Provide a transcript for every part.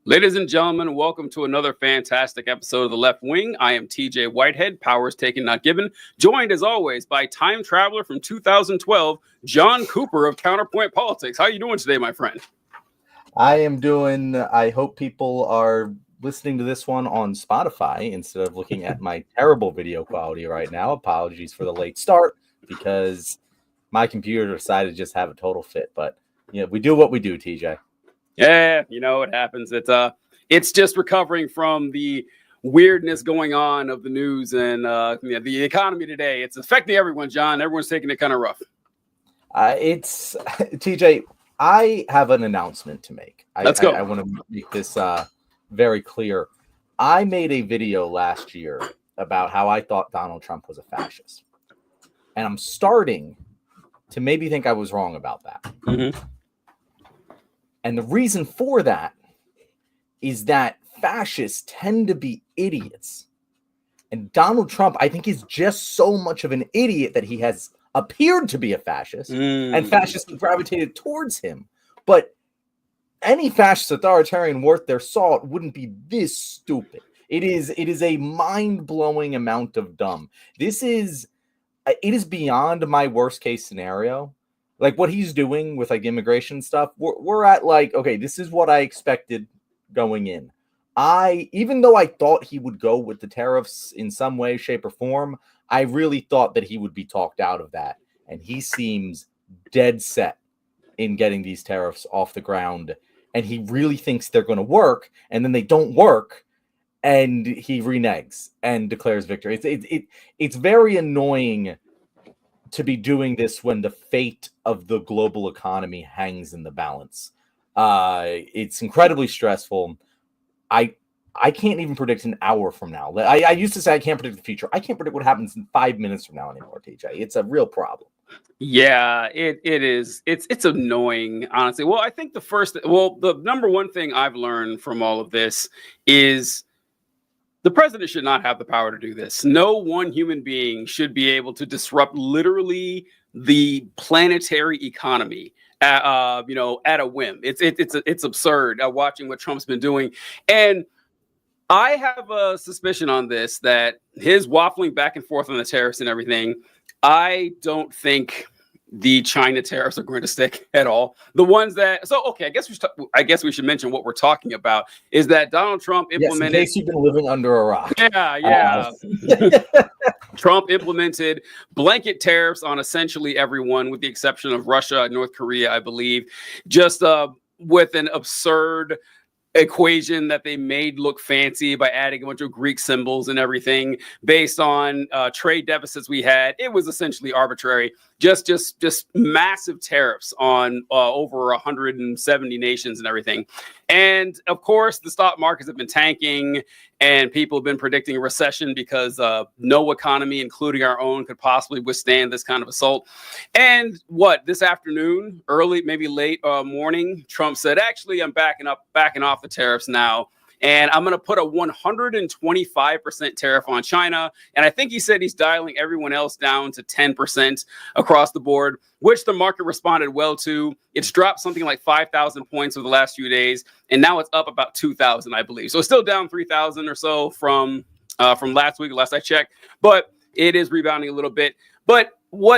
Ladies and gentlemen, welcome to another fantastic episode of The Left Wing. I am TJ Whitehead, powers taken, not given, joined as always by time traveler from 2012, John Cooper of Counterpoint Politics. How are you doing today, my friend? I am doing, I hope people are listening to this one on Spotify instead of looking at my terrible video quality right now. Apologies for the late start because my computer decided to just have a total fit. But yeah, we do what we do, TJ. Yeah, you know what happens. It's just recovering from the weirdness going on of the news and the economy today. It's affecting everyone, John. Everyone's taking it kind of rough. It's TJ. I have an announcement to make. Let's go. I want to make this very clear. I made a video last year about how I thought Donald Trump was a fascist, and I'm starting to maybe think I was wrong about that. Mm-hmm. And the reason for that is that fascists tend to be idiots. And Donald Trump, I think, is just so much of an idiot that he has appeared to be a fascist, and fascists have gravitated towards him. But any fascist authoritarian worth their salt wouldn't be this stupid. It is a mind-blowing amount of dumb. It is beyond my worst case scenario. Like what he's doing with like immigration stuff, we're at like, okay, this is what I expected going in. Even though I thought he would go with the tariffs in some way, shape, or form, I really thought that he would be talked out of that. And he seems dead set in getting these tariffs off the ground. And he really thinks they're going to work. And then they don't work. And he reneges and declares victory. It's very annoying to be doing this when the fate of the global economy hangs in the balance. It's incredibly stressful. I can't even predict an hour from now. I used to say I can't predict the future. I can't predict what happens in 5 minutes from now anymore, TJ. It's a real problem. Yeah, it is. It's annoying, honestly. Well, I think the number one thing I've learned from all of this is the president should not have the power to do this. No one human being should be able to disrupt literally the planetary economy at a whim. It's absurd watching what Trump's been doing. And I have a suspicion on this that his waffling back and forth on the tariffs and everything, I don't think the China tariffs are going to stick at all. The ones that, I guess we should mention what we're talking about is that Donald Trump implemented. Yes, in case you've been living under a rock. Yeah. Trump implemented blanket tariffs on essentially everyone, with the exception of Russia and North Korea, I believe, just with an absurd equation that they made look fancy by adding a bunch of Greek symbols and everything based on trade deficits we had. It was essentially arbitrary. Just massive tariffs on over 170 nations and everything. And of course, the stock markets have been tanking, and people have been predicting a recession because no economy, including our own, could possibly withstand this kind of assault. And this afternoon, early, maybe late morning, Trump said, actually, I'm backing off the tariffs now. And I'm going to put a 125% tariff on China. And I think he said he's dialing everyone else down to 10% across the board, which the market responded well to. It's dropped something like 5,000 points over the last few days. And now it's up about 2,000, I believe. So it's still down 3,000 or so from last week, last I checked. But it is rebounding a little bit. But when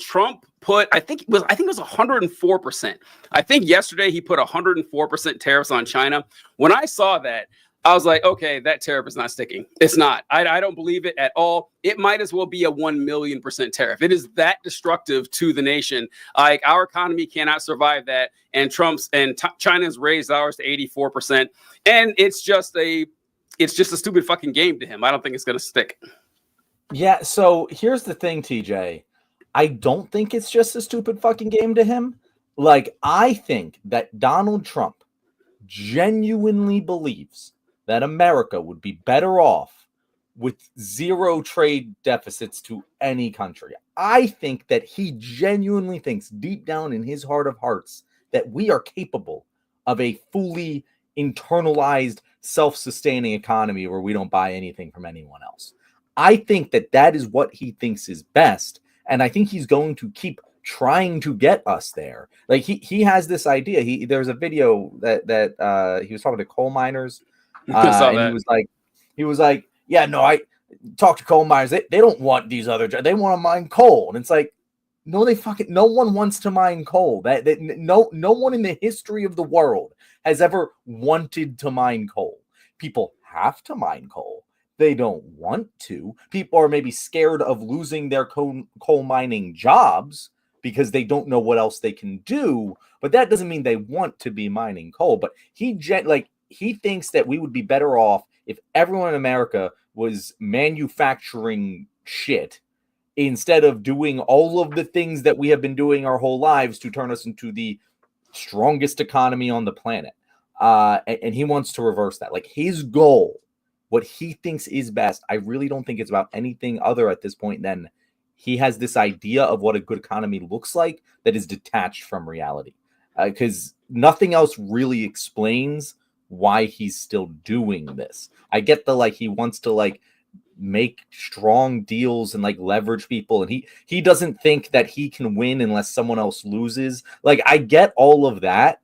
Trump put, I think it was 104%. I think yesterday he put 104% tariffs on China. When I saw that, I was like, okay, that tariff is not sticking. It's not. I don't believe it at all. It might as well be a 1,000,000% tariff. It is that destructive to the nation. Like, our economy cannot survive that. And China's raised ours to 84%. And it's just a stupid fucking game to him. I don't think it's going to stick. Yeah. So here's the thing, TJ. I don't think it's just a stupid fucking game to him. Like, I think that Donald Trump genuinely believes that America would be better off with zero trade deficits to any country. I think that he genuinely thinks deep down in his heart of hearts that we are capable of a fully internalized, self-sustaining economy where we don't buy anything from anyone else. I think that that is what he thinks is best. And I think he's going to keep trying to get us there. Like he has this idea. There's a video that he was talking to coal miners, I saw and that. he was like, yeah, no, I talk to coal miners. They don't want these other jobs. They want to mine coal, and it's like, no, no one wants to mine coal. No one in the history of the world has ever wanted to mine coal. People have to mine coal. They don't want to. People are maybe scared of losing their coal mining jobs because they don't know what else they can do. But that doesn't mean they want to be mining coal. But he thinks that we would be better off if everyone in America was manufacturing shit instead of doing all of the things that we have been doing our whole lives to turn us into the strongest economy on the planet. And he wants to reverse that. Like his goal, what he thinks is best, I really don't think it's about anything other at this point than he has this idea of what a good economy looks like that is detached from reality. Because nothing else really explains why he's still doing this. I get he wants to make strong deals and leverage people, and he doesn't think that he can win unless someone else loses. I get all of that,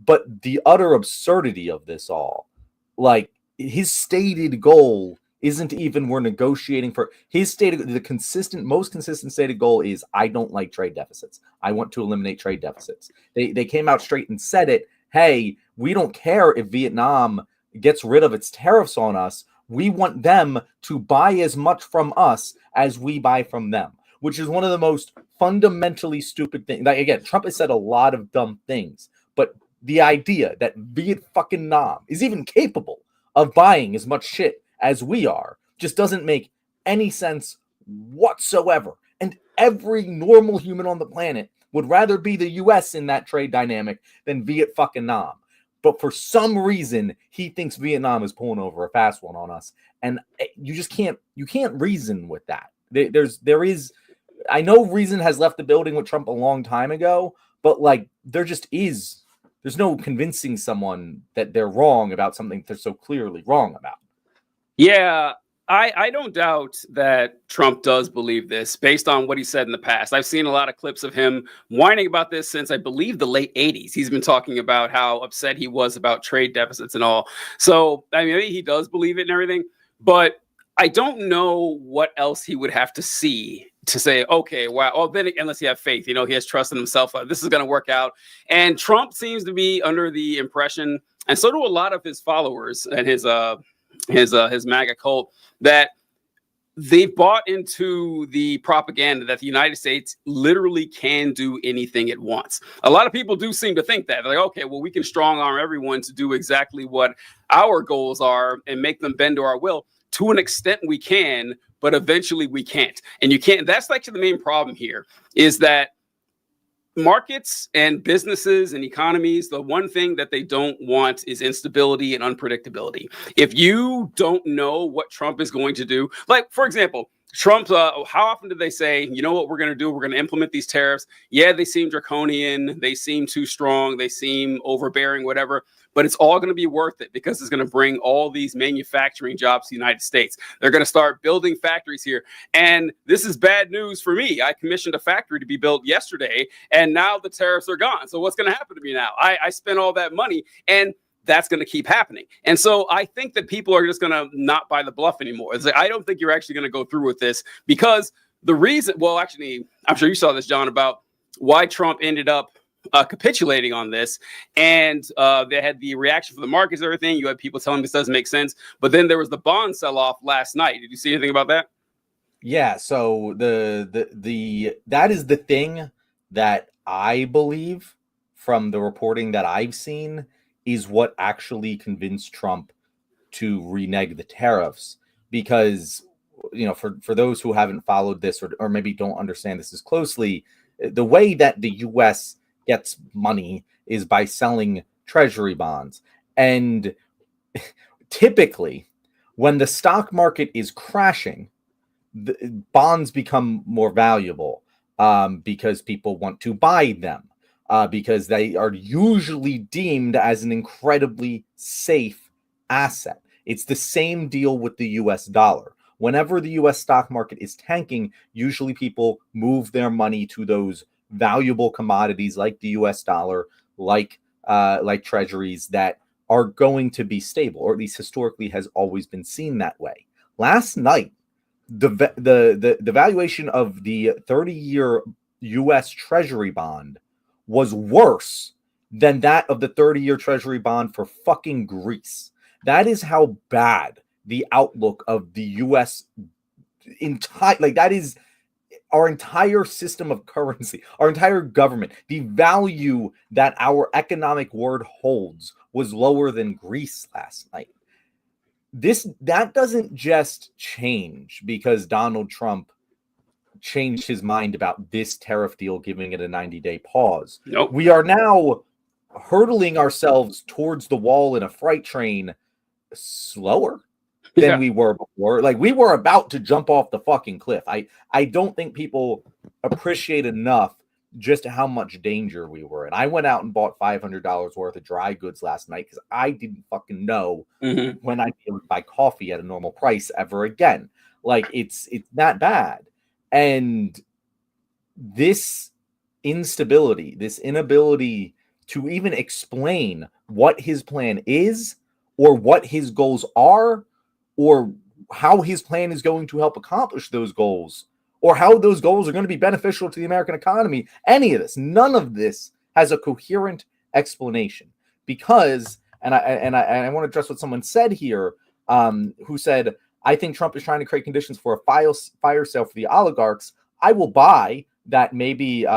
but the utter absurdity of this all, his stated goal isn't even we're negotiating for his stated most consistent stated goal is I don't like trade deficits. I want to eliminate trade deficits. They came out straight and said it. Hey, we don't care if Vietnam gets rid of its tariffs on us. We want them to buy as much from us as we buy from them, which is one of the most fundamentally stupid things. Again, Trump has said a lot of dumb things, but the idea that Vietnam is even capable of buying as much shit as we are just doesn't make any sense whatsoever. And every normal human on the planet would rather be the U.S. in that trade dynamic than Vietnam. But for some reason, he thinks Vietnam is pulling over a fast one on us. And you just can't reason with that. I know reason has left the building with Trump a long time ago, but there's no convincing someone that they're wrong about something they're so clearly wrong about. Yeah, I don't doubt that Trump does believe this based on what he said in the past. I've seen a lot of clips of him whining about this since, I believe, the late 80s. He's been talking about how upset he was about trade deficits and all. So, I mean, maybe he does believe it and everything, but I don't know what else he would have to see to say, okay, wow. Oh, then unless you have faith, he has trust in himself. This is going to work out. And Trump seems to be under the impression, and so do a lot of his followers and his MAGA cult, that they've bought into the propaganda that the United States literally can do anything it wants. A lot of people do seem to think that. They're like, okay, well, we can strong arm everyone to do exactly what our goals are and make them bend to our will. To an extent we can, but eventually we can't. And you can't. That's the main problem here, is that markets and businesses and economies, the one thing that they don't want is instability and unpredictability. If you don't know what Trump is going to do, for example, Trump, how often do they say, you know what we're going to do? We're going to implement these tariffs. Yeah, they seem draconian. They seem too strong. They seem overbearing, whatever. But it's all going to be worth it because it's going to bring all these manufacturing jobs to the United States. They're going to start building factories here. And this is bad news for me. I commissioned a factory to be built yesterday, and now the tariffs are gone. So what's going to happen to me now? I spent all that money, and that's going to keep happening. And so I think that people are just going to not buy the bluff anymore. It's I don't think you're actually going to go through with this, because the reason, well, actually, I'm sure you saw this, John, about why Trump ended up capitulating on this. And they had the reaction from the markets and everything. You had people telling this doesn't make sense. But then there was the bond sell-off last night. Did you see anything about that? Yeah, so that is the thing that I believe from the reporting that I've seen is what actually convinced Trump to renege the tariffs. Because, for those who haven't followed this or maybe don't understand this as closely, the way that the U.S. gets money is by selling treasury bonds. And typically, when the stock market is crashing, the bonds become more valuable because people want to buy them. Because they are usually deemed as an incredibly safe asset. It's the same deal with the US dollar. Whenever the US stock market is tanking, usually people move their money to those valuable commodities like the US dollar, like treasuries that are going to be stable, or at least historically has always been seen that way. Last night, the valuation of the 30-year US Treasury bond was worse than that of the 30-year Treasury bond for fucking Greece. That is how bad the outlook of the US that is our entire system of currency, our entire government, the value that our economic word holds was lower than Greece last night. That doesn't just change because Donald Trump changed his mind about this tariff deal, giving it a 90-day pause. Nope. We are now hurtling ourselves towards the wall in a freight train slower than we were before. Like, we were about to jump off the fucking cliff. I don't think people appreciate enough just how much danger we were in. I went out and bought $500 worth of dry goods last night because I didn't fucking know when I'd be able to buy coffee at a normal price ever again. Like, it's that bad. And this instability, this inability to even explain what his plan is or what his goals are, or how his plan is going to help accomplish those goals, or how those goals are going to be beneficial to the American economy. Any of this, none of this has a coherent explanation. Because, and I want to address what someone said here, who said, I think Trump is trying to create conditions for a fire sale for the oligarchs. I will buy that maybe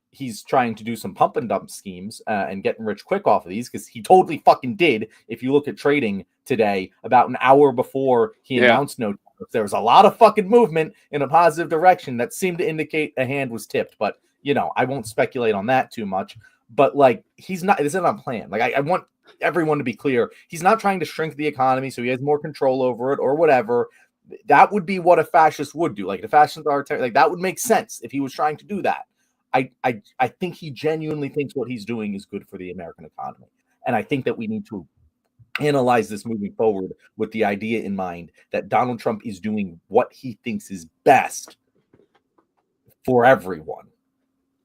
he's trying to do some pump and dump schemes and getting rich quick off of these, because he totally fucking did. If you look at trading today, about an hour before he announced no tariffs, there was a lot of fucking movement in a positive direction that seemed to indicate a hand was tipped. But, you know, I won't speculate on that too much. But, like, this isn't a plan. Like, I want everyone to be clear. He's not trying to shrink the economy so he has more control over it or whatever. That would be what a fascist would do. Like, the fascists are, like, that would make sense if he was trying to do that. I think he genuinely thinks what he's doing is good for the American economy. And I think that we need to analyze this moving forward with the idea in mind that Donald Trump is doing what he thinks is best for everyone.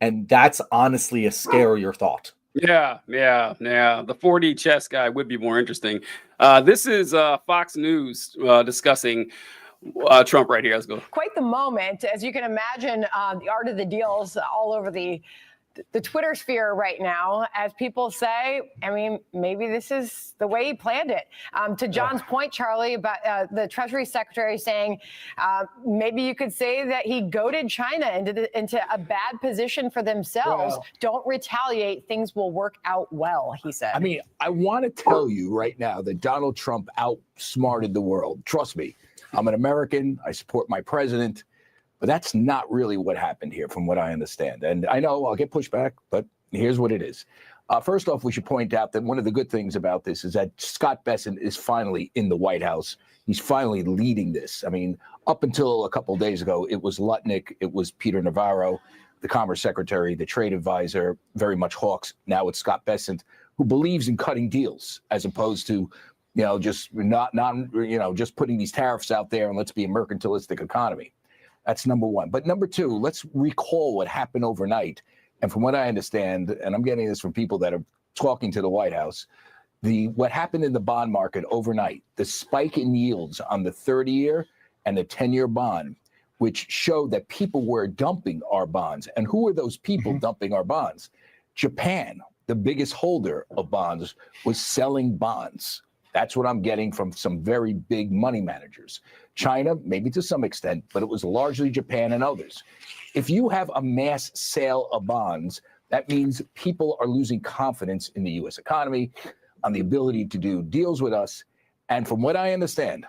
And that's honestly a scarier thought. Yeah. The 4D chess guy would be more interesting. This is Fox News discussing Trump right here. Let's go. Quite the moment, as you can imagine. The art of the deals all over the Twitter sphere right now, as people say. I mean, maybe this is the way he planned it. To John's point, Charlie, about the Treasury Secretary saying maybe you could say that he goaded China into a bad position for themselves. Well, don't retaliate. Things will work out well, he said. I mean, I want to tell you right now that Donald Trump outsmarted the world. Trust me. I'm an American. I support my president. But that's not really what happened here, from what I understand. And I know I'll get pushback, but here's what it is. First off, we should point out that one of the good things about this is that Scott Bessent is finally in the White House. He's finally leading this. I mean, up until a couple of days ago, it was Lutnick, it was Peter Navarro, the Commerce Secretary, the trade advisor, very much hawks. Now it's Scott Bessent, who believes in cutting deals as opposed to, just not just putting these tariffs out there and let's be a mercantilistic economy. That's number one. But number two, let's recall what happened overnight. And from what I understand, and I'm getting this from people that are talking to the White House, what happened in the bond market overnight, the spike in yields on the 30-year and the 10-year bond, which showed that people were dumping our bonds. And who are those people dumping our bonds? Japan, the biggest holder of bonds, was selling bonds. That's what I'm getting from some very big money managers. China, maybe to some extent, but it was largely Japan and others. If you have a mass sale of bonds, that means people are losing confidence in the U.S. economy, on the ability to do deals with us. And from what I understand,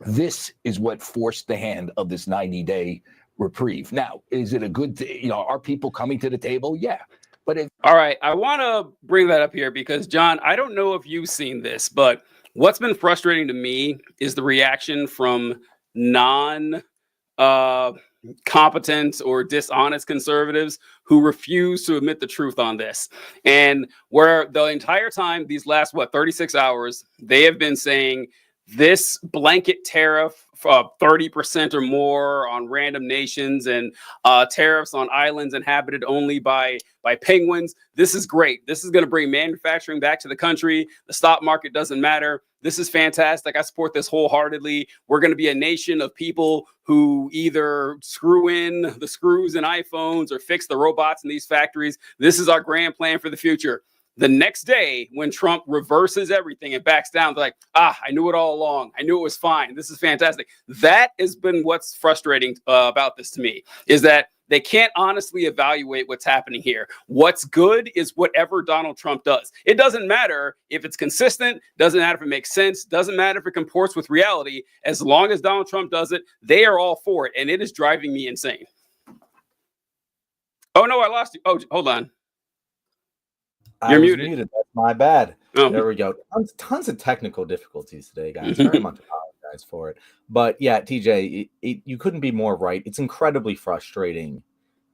this is what forced the hand of this 90-day reprieve. Now, is it a good thing? Are people coming to the table? Yeah. But all right, I want to bring that up here because, John, I don't know if you've seen this, but what's been frustrating to me is the reaction from non-competent or dishonest conservatives who refuse to admit the truth on this. And where the entire time, these last, 36 hours, they have been saying this blanket tariff 30% or more on random nations and tariffs on islands inhabited only by penguins. This is great. This is going to bring manufacturing back to the country. The stock market doesn't matter. This is fantastic. I support this wholeheartedly. We're going to be a nation of people who either screw in the screws in iPhones or fix the robots in these factories. This is our grand plan for the future. The next day, when Trump reverses everything and backs down, they're like, I knew it all along. I knew it was fine. This is fantastic. That has been what's frustrating about this to me, is that they can't honestly evaluate what's happening here. What's good is whatever Donald Trump does. It doesn't matter if it's consistent, doesn't matter if it makes sense, doesn't matter if it comports with reality. As long as Donald Trump does it, they are all for it. And it is driving me insane. Oh, no, I lost you. Oh, hold on. You're muted. That's my bad. Oh. There we go. Tons of technical difficulties today, guys. Very much apologize for it. But yeah, TJ, you couldn't be more right. It's incredibly frustrating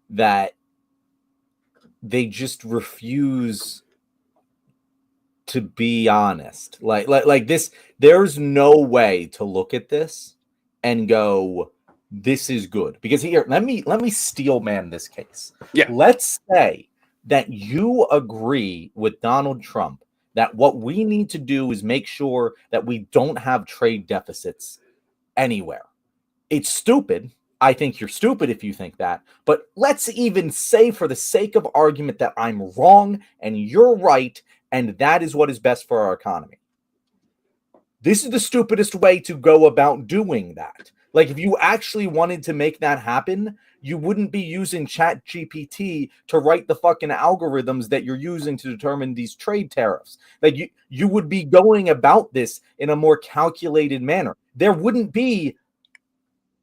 that they just refuse to be honest. Like this, there's no way to look at this and go, this is good. Because here, let me steel man this case. Yeah. Let's say that you agree with Donald Trump that what we need to do is make sure that we don't have trade deficits anywhere. It's stupid. I think you're stupid if you think that. But let's even say, for the sake of argument, that I'm wrong and you're right, and that is what is best for our economy. This is the stupidest way to go about doing that. Like, if you actually wanted to make that happen, you wouldn't be using ChatGPT to write the fucking algorithms that you're using to determine these trade tariffs. Like, you would be going about this in a more calculated manner. There wouldn't be,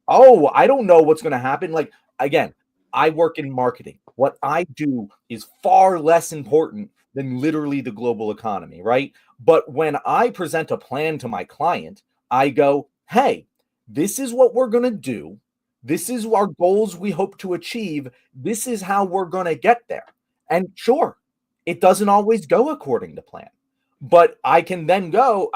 I don't know what's going to happen. Like, again, I work in marketing. What I do is far less important than literally the global economy, right? But when I present a plan to my client, I go, hey, this is what we're going to do. This is our goals we hope to achieve. This is how we're going to get there. And sure, it doesn't always go according to plan. But I then go,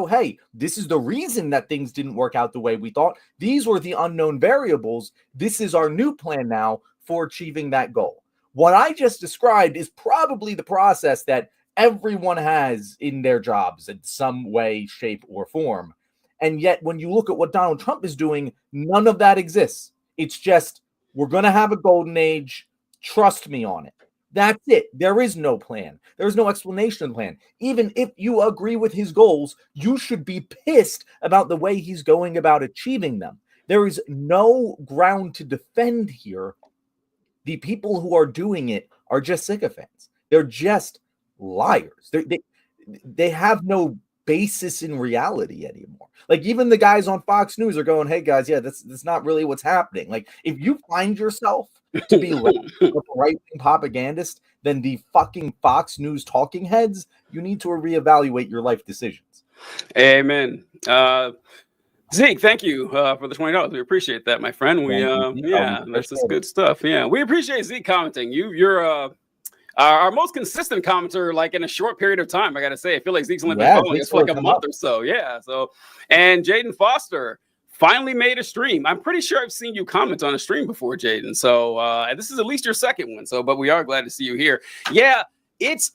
hey, this is the reason that things didn't work out the way we thought. These were the unknown variables. This is our new plan now for achieving that goal. What I just described is probably the process that everyone has in their jobs in some way, shape, or form. And yet, when you look at what Donald Trump is doing, none of that exists. It's just, we're going to have a golden age. Trust me on it. That's it. There is no plan. There's no explanation of the plan. Even if you agree with his goals, you should be pissed about the way he's going about achieving them. There is no ground to defend here. The people who are doing it are just sycophants. They're just liars. They have no basis in reality anymore. Like, even the guys on Fox News are going, hey guys, yeah, that's not really what's happening. Like, if you find yourself to be less of a right-wing propagandist than the fucking Fox News talking heads, you need to reevaluate your life decisions. Amen. Zeke, thank you for the $20. We appreciate that, my friend. This is good stuff. Yeah, we appreciate Zeke commenting. You're our most consistent commenter, like, in a short period of time. I gotta say, I feel like Zeke's only been following us for like a month or so. Yeah. So, and Jaden Foster finally made a stream. I'm pretty sure I've seen you comment on a stream before, Jaden. So this is at least your second one. So, but we are glad to see you here. Yeah.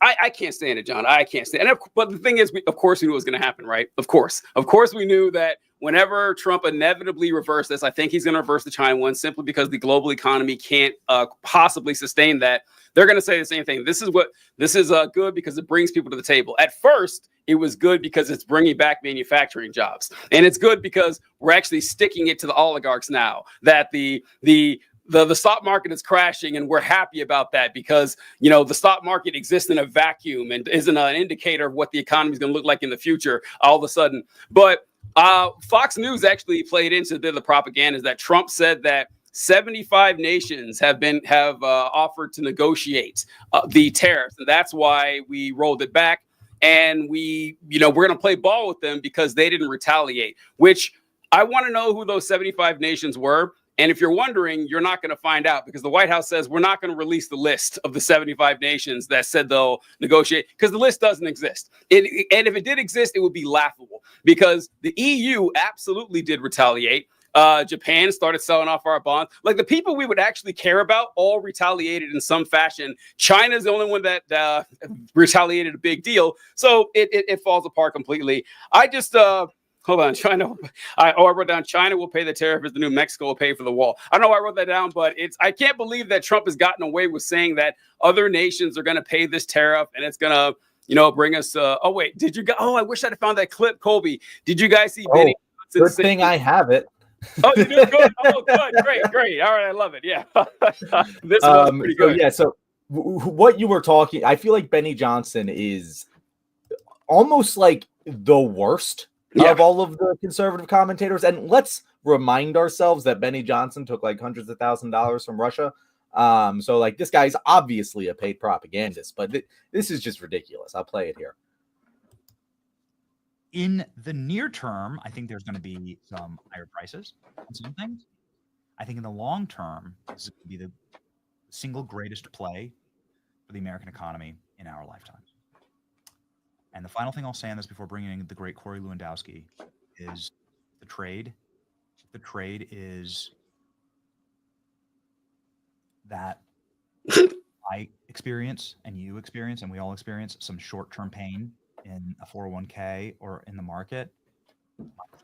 I can't stand it, John. I can't stand it. But the thing is, of course, we knew it was going to happen, right? Of course, we knew that whenever Trump inevitably reversed this, I think he's going to reverse the China one simply because the global economy can't possibly sustain that. They're going to say the same thing. This is good because it brings people to the table. At first, it was good because it's bringing back manufacturing jobs, and it's good because we're actually sticking it to the oligarchs now. That the stock market is crashing, and we're happy about that because, you know, the stock market exists in a vacuum and isn't an indicator of what the economy is going to look like in the future all of a sudden. But Fox News actually played into the propaganda that Trump said that 75 nations have offered to negotiate the tariffs, and that's why we rolled it back. And we're going to play ball with them because they didn't retaliate. Which I want to know who those 75 nations were. And if you're wondering, you're not going to find out because the White House says we're not going to release the list of the 75 nations that said they'll negotiate because the list doesn't exist. And if it did exist, it would be laughable because the EU absolutely did retaliate. Japan started selling off our bonds. Like the people we would actually care about all retaliated in some fashion. China's the only one that retaliated a big deal. So it falls apart completely. I just hold on, China. I wrote down China will pay the tariff as the New Mexico will pay for the wall. I don't know why I wrote that down, but I can't believe that Trump has gotten away with saying that other nations are going to pay this tariff and it's going to, bring us. Oh wait, did you guys? Oh, I wish I'd have found that clip, Colby. Did you guys see? Benny Good thing I have it. Oh, you do good. Oh, good, great. All right, I love it. Yeah, this was pretty good. So what you were talking, I feel like Benny Johnson is almost like the worst of all of the conservative commentators. And let's remind ourselves that Benny Johnson took like hundreds of $1,000s from Russia. So like this guy's obviously a paid propagandist, but this is just ridiculous. I'll play it here. In the near term, I think there's going to be some higher prices on some things. I think in the long term, this is going to be the single greatest play for the American economy in our lifetime. And the final thing I'll say on this before bringing in the great Corey Lewandowski is the trade. The trade is that I experience and you experience and we all experience some short-term pain in a 401k or in the market.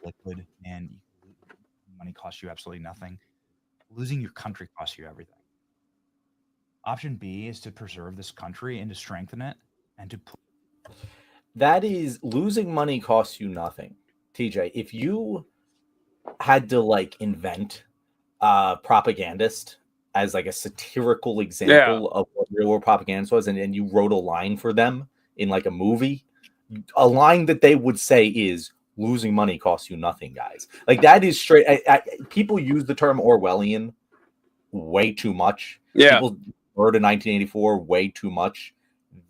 Liquid and money costs you absolutely nothing. Losing your country costs you everything. Option B is to preserve this country and to strengthen it and to that is losing money costs you nothing. TJ, if you had to like invent a propagandist as like a satirical example of what real world propaganda was, and you wrote a line for them in like a movie, a line that they would say is losing money costs you nothing, guys. Like that is straight. People use the term Orwellian way too much. Yeah. People refer to 1984 way too much.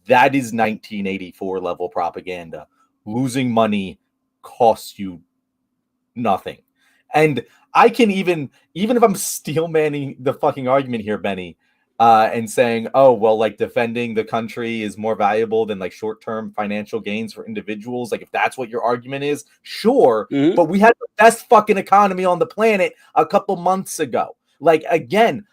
That is 1984 level propaganda. Losing money costs you nothing. And I can even if I'm steel manning the fucking argument here, Benny, and saying, oh, well, like defending the country is more valuable than like short-term financial gains for individuals. Like if that's what your argument is, sure. Mm-hmm. But we had the best fucking economy on the planet a couple months ago. Like, again,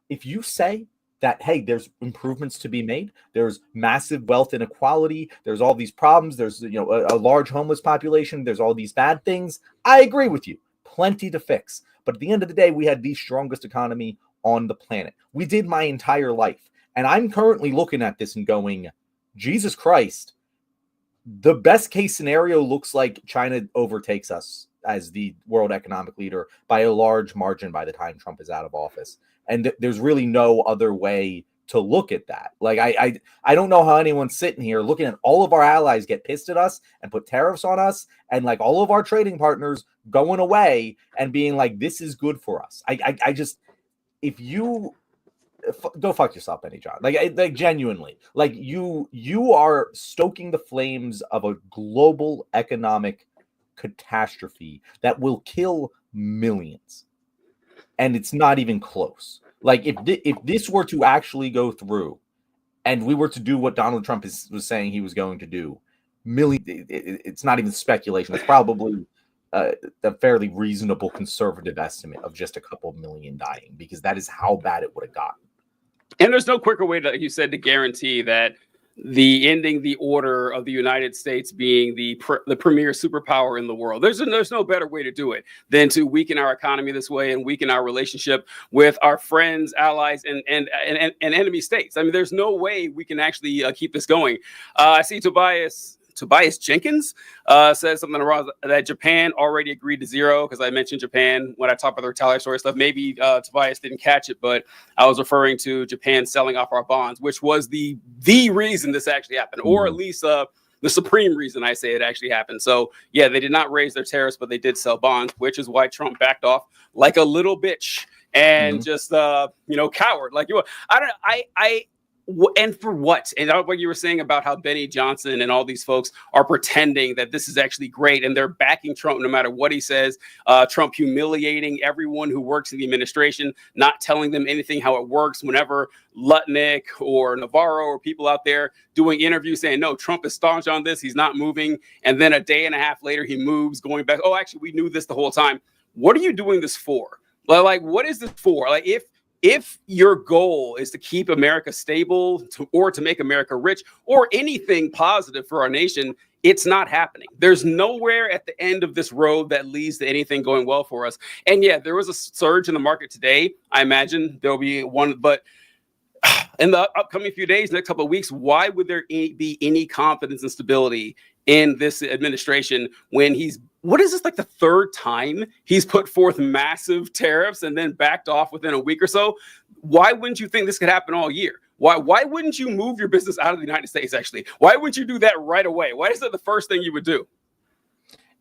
if you say that, hey, there's improvements to be made, there's massive wealth inequality, there's all these problems, there's a large homeless population, there's all these bad things, I agree with you. Plenty to fix. But at the end of the day, we had the strongest economy on the planet. We did my entire life. And I'm currently looking at this and going, Jesus Christ, the best case scenario looks like China overtakes us as the world economic leader by a large margin by the time Trump is out of office. And there's really no other way to look at that. Like, I don't know how anyone's sitting here looking at all of our allies get pissed at us and put tariffs on us and like all of our trading partners going away and being like, this is good for us. I just, if you go fuck yourself, Benny John, like genuinely, like you are stoking the flames of a global economic catastrophe that will kill millions. And it's not even close. Like if this were to actually go through and we were to do what Donald Trump was saying he was going to do, it's not even speculation. It's probably a fairly reasonable conservative estimate of just a couple million dying, because that is how bad it would have gotten. And there's no quicker way, like you said, to guarantee that the ending the order of the United States being the premier superpower in the world. There's no better way to do it than to weaken our economy this way and weaken our relationship with our friends, allies, and enemy states. I mean, there's no way we can actually keep this going. I see Tobias Jenkins says something around that Japan already agreed to zero, because I mentioned Japan when I talked about the retaliatory stuff. Maybe Tobias didn't catch it, but I was referring to Japan selling off our bonds, which was the reason this actually happened, or at least the supreme reason I say it actually happened. So yeah, they did not raise their tariffs, but they did sell bonds, which is why Trump backed off like a little bitch and just coward. Like And for what? And what you were saying about how Benny Johnson and all these folks are pretending that this is actually great and they're backing Trump no matter what he says. Trump humiliating everyone who works in the administration, not telling them anything how it works. Whenever Lutnick or Navarro or people out there doing interviews saying, no, Trump is staunch on this, he's not moving. And then a day and a half later, he moves, going back. Oh, actually, we knew this the whole time. What are you doing this for? Like, what is this for? Like, if your goal is to keep America stable or to make America rich or anything positive for our nation, it's not happening. There's nowhere at the end of this road that leads to anything going well for us. And yeah, there was a surge in the market today. I imagine there'll be one, but in the upcoming few days, next couple of weeks, why would there be any confidence and stability in this administration when what is this, like the third time he's put forth massive tariffs and then backed off within a week or so? Why wouldn't you think this could happen all year? Why wouldn't you move your business out of the United States, actually? Why wouldn't you do that right away? Why is that the first thing you would do?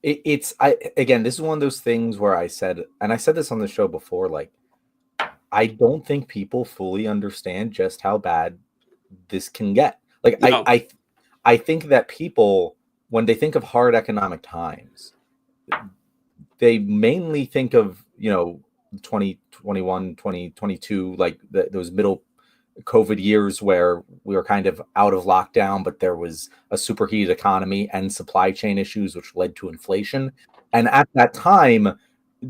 Again, this is one of those things where I said this on the show before, like, I don't think people fully understand just how bad this can get. Like, no. I think that people, when they think of hard economic times, they mainly think of, 2021, 2022, like those middle COVID years where we were kind of out of lockdown, but there was a superheated economy and supply chain issues, which led to inflation. And at that time,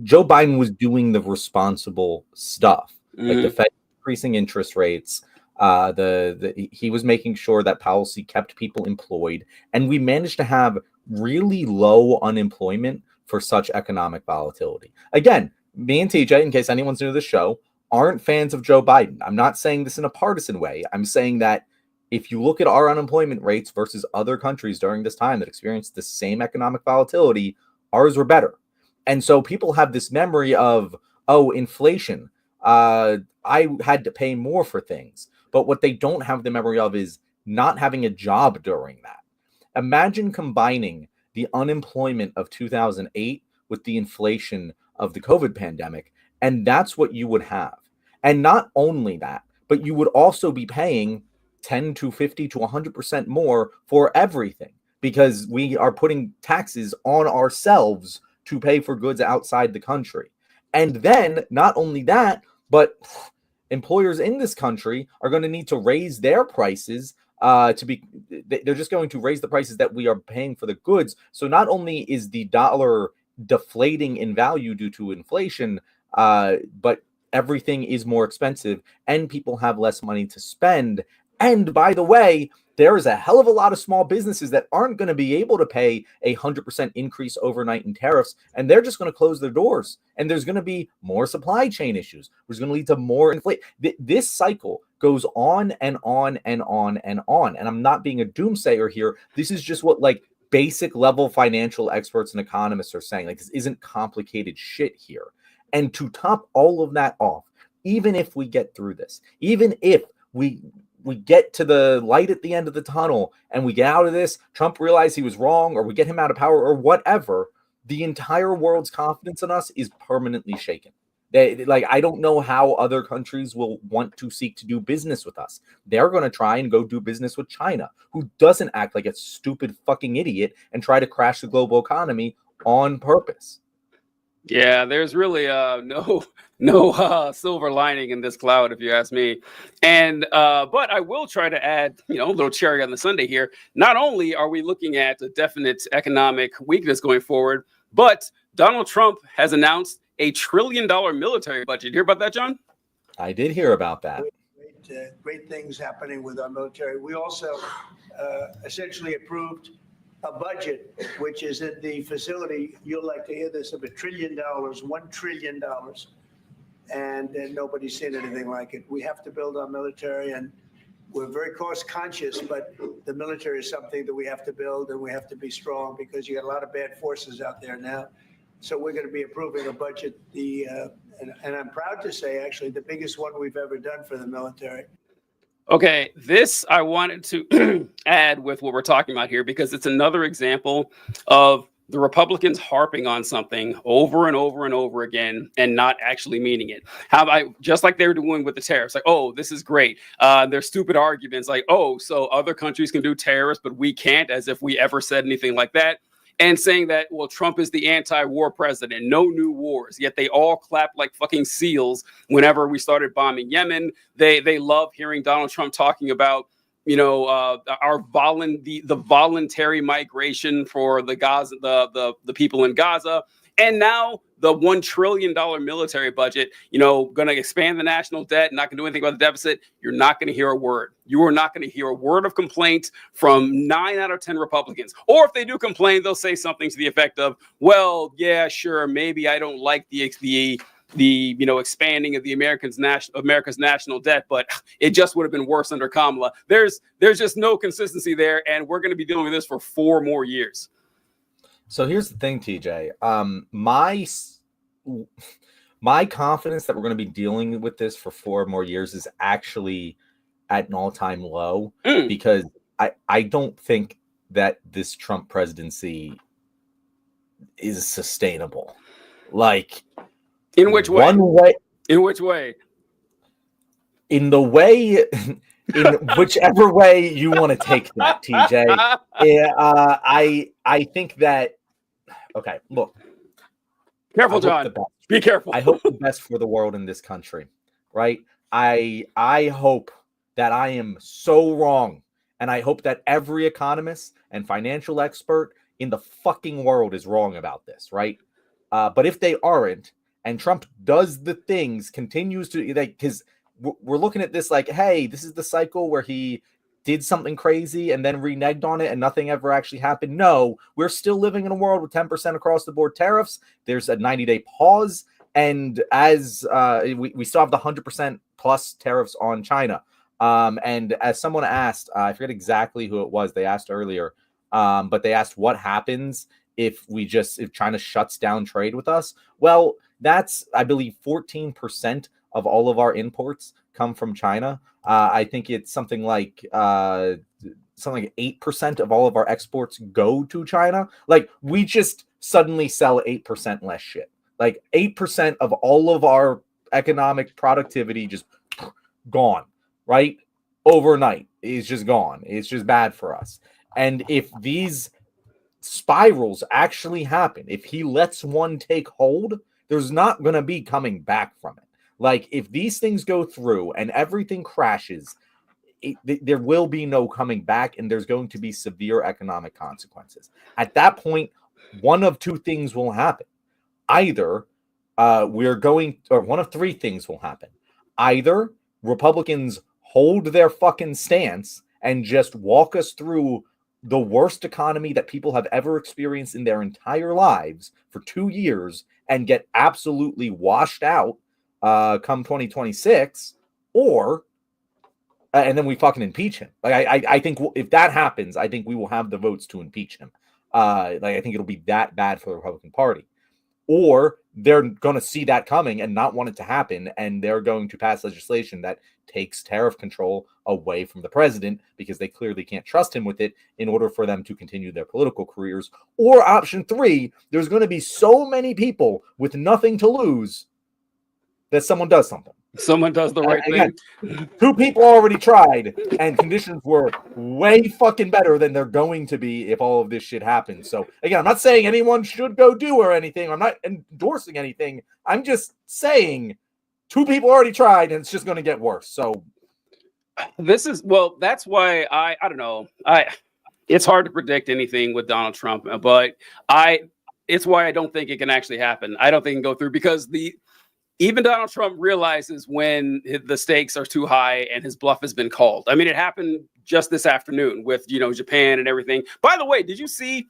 Joe Biden was doing the responsible stuff, like the Fed increasing interest rates. He was making sure that policy kept people employed, and we managed to have really low unemployment for such economic volatility. Again, me and TJ, in case anyone's new to the show, aren't fans of Joe Biden. I'm not saying this in a partisan way. I'm saying that if you look at our unemployment rates versus other countries during this time that experienced the same economic volatility, ours were better. And so people have this memory of, oh, inflation. I had to pay more for things. But what they don't have the memory of is not having a job during that. Imagine combining the unemployment of 2008 with the inflation of the COVID pandemic, and that's what you would have. And not only that, but you would also be paying 10 to 50 to 100% more for everything, because we are putting taxes on ourselves to pay for goods outside the country. And then not only that, but employers in this country are going to need to raise their prices they're just going to raise the prices that we are paying for the goods. So not only is the dollar deflating in value due to inflation, but everything is more expensive and people have less money to spend. And by the way, there is a hell of a lot of small businesses that aren't going to be able to pay 100% increase overnight in tariffs, and they're just going to close their doors. And there's going to be more supply chain issues, which is going to lead to more inflation. This cycle goes on and on and on and on. And I'm not being a doomsayer here. This is just what like basic level financial experts and economists are saying. Like, this isn't complicated shit here. And to top all of that off, even if we get through this, even if we get to the light at the end of the tunnel and we get out of this, Trump realized he was wrong, or we get him out of power or whatever, the entire world's confidence in us is permanently shaken. I don't know how other countries will want to seek to do business with us. They're going to try and go do business with China, who doesn't act like a stupid fucking idiot and try to crash the global economy on purpose. Yeah, there's really no silver lining in this cloud, if you ask me. And but I will try to add, a little cherry on the sundae here. Not only are we looking at a definite economic weakness going forward, but Donald Trump has announced $1 trillion military budget. Hear about that, John? I did hear about that. Great things happening with our military. We also essentially approved a budget, which is in the facility, you'll like to hear this, of $1 trillion, $1 trillion. And nobody's seen anything like it. We have to build our military, and we're very cost conscious, but the military is something that we have to build, and we have to be strong because you got a lot of bad forces out there now. So we're going to be approving a budget, and I'm proud to say, actually, the biggest one we've ever done for the military. Okay, this I wanted to add with what we're talking about here, because it's another example of the Republicans harping on something over and over and over again and not actually meaning it. Just like they were doing with the tariffs, like, oh, this is great. Their stupid arguments like, oh, so other countries can do tariffs, but we can't, as if we ever said anything like that. And saying that, well, Trump is the anti-war president, no new wars. Yet they all clapped like fucking seals whenever we started bombing Yemen. They love hearing Donald Trump talking about, the voluntary migration for the Gaza, the people in Gaza, and now the $1 trillion military budget, going to expand the national debt, not going to do anything about the deficit. You're not going to hear a word. You are not going to hear a word of complaint from 9 out of 10 Republicans. Or if they do complain, they'll say something to the effect of, well, yeah, sure, maybe I don't like the expanding of the America's national debt, but it just would have been worse under Kamala. There's just no consistency there, and we're going to be dealing with this for 4 more years. So here's the thing, TJ. My confidence that we're going to be dealing with this for 4 more years is actually at an all-time low, because I don't think that this Trump presidency is sustainable. Like, in which way? In which way? In the way, in whichever way you want to take that, TJ. I think that. Okay, look. Careful, John. Be careful. I hope the best for the world in this country, right? I hope that I am so wrong, and I hope that every economist and financial expert in the fucking world is wrong about this, right? But if they aren't, and Trump does the things, continues to, because we're looking at this like, hey, this is the cycle where he did something crazy and then reneged on it and nothing ever actually happened. No, we're still living in a world with 10% across the board tariffs. There's a 90-day pause. And as we still have the 100% plus tariffs on China. And as someone asked, I forget exactly who it was, they asked earlier, but they asked what happens if China shuts down trade with us. Well, that's, I believe, 14% of all of our imports come from China. I think it's something like 8% of all of our exports go to China. Like, we just suddenly sell 8% less shit. Like 8% of all of our economic productivity just gone, right? Overnight is just gone. It's just bad for us. And if these spirals actually happen, if he lets one take hold, there's not going to be coming back from it. Like, if these things go through and everything crashes, there will be no coming back, and there's going to be severe economic consequences. At that point, one of 2 things will happen. Either one of 3 things will happen. Either Republicans hold their fucking stance and just walk us through the worst economy that people have ever experienced in their entire lives for 2 years and get absolutely washed out come 2026, or and then we fucking impeach him. Like, I think if that happens, I think we will have the votes to impeach him. I think it'll be that bad for the Republican Party. Or they're going to see that coming and not want it to happen, and they're going to pass legislation that takes tariff control away from the president because they clearly can't trust him with it in order for them to continue their political careers. Or option 3, there's going to be so many people with nothing to lose that someone does something. Someone does the right thing. 2 people already tried, and conditions were way fucking better than they're going to be if all of this shit happens. So, again, I'm not saying anyone should go do or anything. I'm not endorsing anything. I'm just saying 2 people already tried, and it's just going to get worse. So, that's why I don't know. It's hard to predict anything with Donald Trump, but it's why I don't think it can actually happen. I don't think it can go through because even Donald Trump realizes when the stakes are too high and his bluff has been called. I mean, it happened just this afternoon with, Japan and everything. By the way, did you see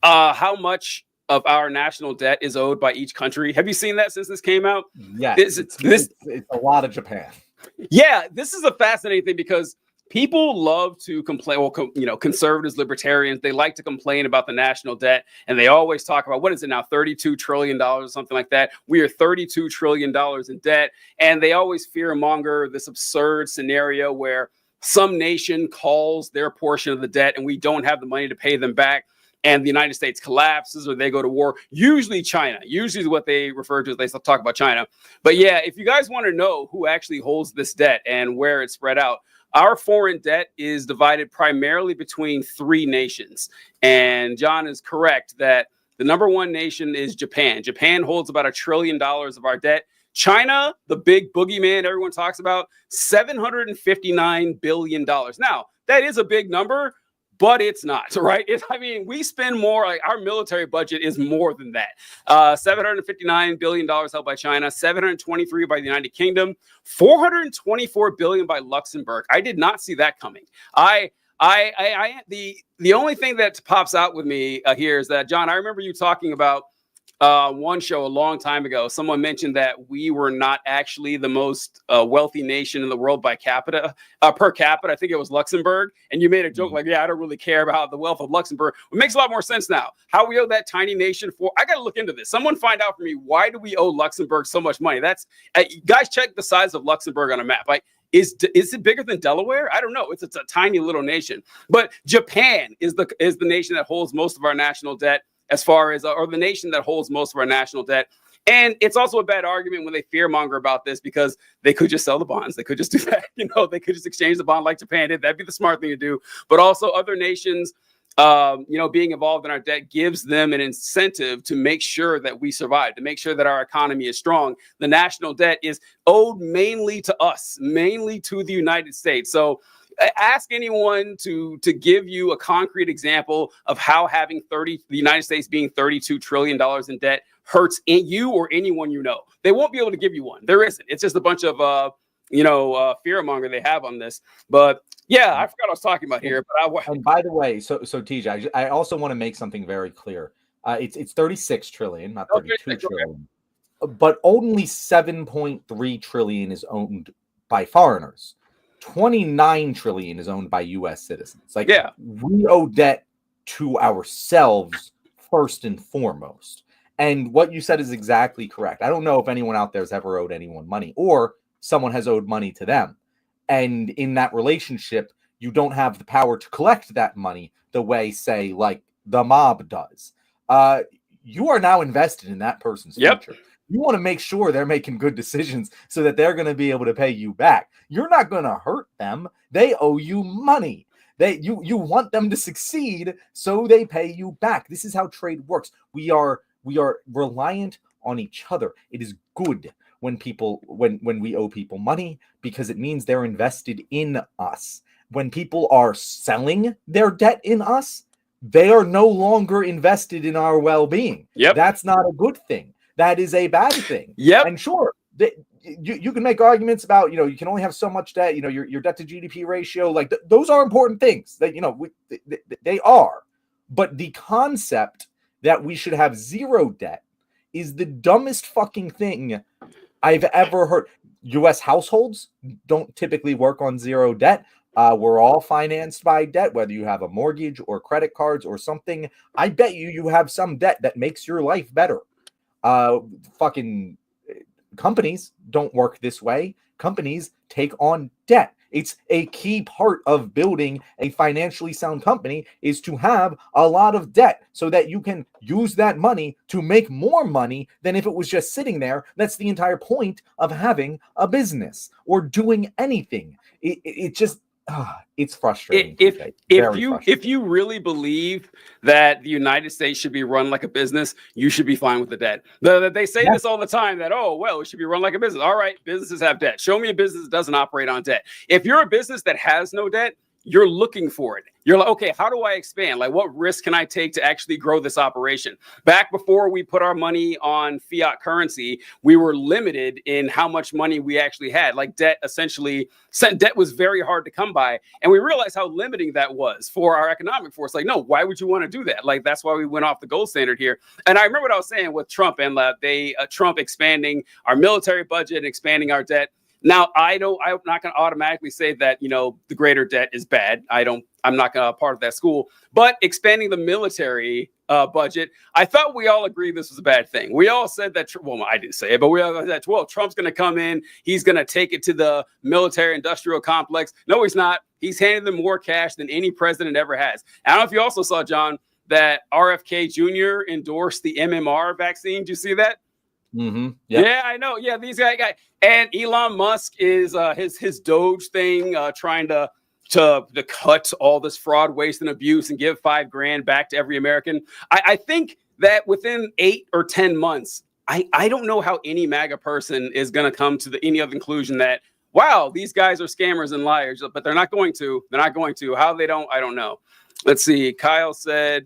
how much of our national debt is owed by each country? Have you seen that since this came out? Yeah, it's a lot of Japan. Yeah, this is a fascinating thing because people love to complain. Well, conservatives, libertarians, they like to complain about the national debt. And they always talk about, what is it now, $32 trillion or something like that. We are $32 trillion in debt. And they always fearmonger this absurd scenario where some nation calls their portion of the debt and we don't have the money to pay them back. and the United States collapses or they go to war. Usually China, usually what they refer to as, they still talk about China. But yeah, if you guys want to know who actually holds this debt and where it's spread out, our foreign debt is divided primarily between 3 nations. And John is correct that the number one nation is Japan. Japan holds about $1 trillion of our debt. China, the big boogeyman everyone talks about, $759 billion. Now, that is a big number, but it's not, right? We spend more, like our military budget is more than that. $759 billion held by China, 723 by the United Kingdom, 424 billion by Luxembourg. I did not see that coming. The only thing that pops out with me here is that, John, I remember you talking about one show a long time ago. Someone mentioned that we were not actually the most wealthy nation in the world by capita, per capita. I think it was Luxembourg. And you made a joke like, yeah, I don't really care about the wealth of Luxembourg. It makes a lot more sense now. How we owe that tiny nation for, I got to look into this. Someone find out for me, why do we owe Luxembourg so much money? That's, guys, check the size of Luxembourg on a map. Is it bigger than Delaware? I don't know. It's a tiny little nation. But Japan is the nation that holds most of our national debt, as far as, or the nation that holds most of our national debt. And it's also a bad argument when they fearmonger about this, because they could just sell the bonds. They could just do that. They could just exchange the bond like Japan did. That'd be the smart thing to do. But also other nations, being involved in our debt gives them an incentive to make sure that we survive, to make sure that our economy is strong. The national debt is owed mainly to us, mainly to the United States. So ask anyone to give you a concrete example of how having the United States being $32 trillion in debt hurts you or anyone you know. They won't be able to give you one. There isn't. It's just a bunch of fearmonger they have on this. But yeah, I forgot what I was talking about here. But and by the way, so TJ, I also want to make something very clear. It's 36 trillion, not 32 trillion. Okay. But only 7.3 trillion is owned by foreigners. 29 trillion is owned by U.S. citizens. We owe debt to ourselves first and foremost. And what you said is exactly correct. I don't know if anyone out there has ever owed anyone money, or someone has owed money to them. And in that relationship, you don't have the power to collect that money the way, say, like the mob does. You are now invested in that person's future. You want to make sure they're making good decisions so that they're going to be able to pay you back. You're not going to hurt them. They owe you money. You want them to succeed, so they pay you back. This is how trade works. We are reliant on each other. It is good when we owe people money, because it means they're invested in us. When people are selling their debt in us, they are no longer invested in our well-being. That's not a good thing. That is a bad thing. And sure, you can make arguments about, you can only have so much debt, your debt to GDP ratio, like those are important things that, they are. But the concept that we should have zero debt is the dumbest fucking thing I've ever heard. U.S. households don't typically work on zero debt. We're all financed by debt, whether you have a mortgage or credit cards or something. I bet you have some debt that makes your life better. Fucking companies don't work this way. Companies take on debt. It's a key part of building a financially sound company, is to have a lot of debt so that you can use that money to make more money than if it was just sitting there. That's the entire point of having a business or doing anything. It just it's frustrating. If you really believe that the United States should be run like a business, you should be fine with the debt. They say this all the time, that, it should be run like a business. All right, businesses have debt. Show me a business that doesn't operate on debt. If you're a business that has no debt, you're looking for it. You're like, okay, how do I expand? Like, what risk can I take to actually grow this operation? Back before we put our money on fiat currency, we were limited in how much money we actually had. Like debt was very hard to come by. And we realized how limiting that was for our economic force. Like, no, why would you want to do that? Like, that's why we went off the gold standard here. And I remember what I was saying with Trump and Trump expanding our military budget and expanding our debt. Now, I'm not going to automatically say that, the greater debt is bad. I'm not going to part of that school, but expanding the military budget, I thought we all agreed this was a bad thing. We all said that, I didn't say it, but we all said that, Trump's going to come in. He's going to take it to the military industrial complex. No, he's not. He's handed them more cash than any president ever has. I don't know if you also saw, John, that RFK Jr. endorsed the MMR vaccine. Do you see that? Mm-hmm. Yep. Yeah, I know. Yeah, these guys. And Elon Musk is his Doge thing, trying to cut all this fraud, waste, and abuse and give $5,000 back to every American. I think that within 8 or 10 months, I don't know how any MAGA person is going to come to any other conclusion that, wow, these guys are scammers and liars, but they're not going to. They're not going to. How they don't, I don't know. Let's see. Kyle said,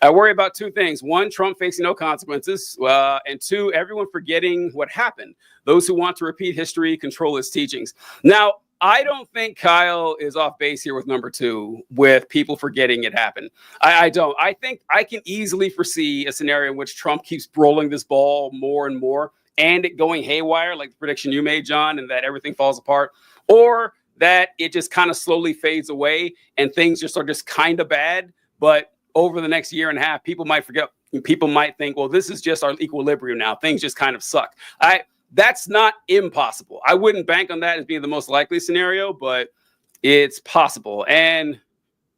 I worry about 2 things. 1, Trump facing no consequences. And 2, everyone forgetting what happened. Those who want to repeat history control its teachings. Now, I don't think Kyle is off base here with number 2, with people forgetting it happened. I don't. I think I can easily foresee a scenario in which Trump keeps rolling this ball more and more, and it going haywire, like the prediction you made, John, and that everything falls apart, or that it just kind of slowly fades away and things just are just kind of bad. But over the next year and a half, people might forget. People might think, well, this is just our equilibrium now. Things just kind of suck. That's not impossible. I wouldn't bank on that as being the most likely scenario, but it's possible. And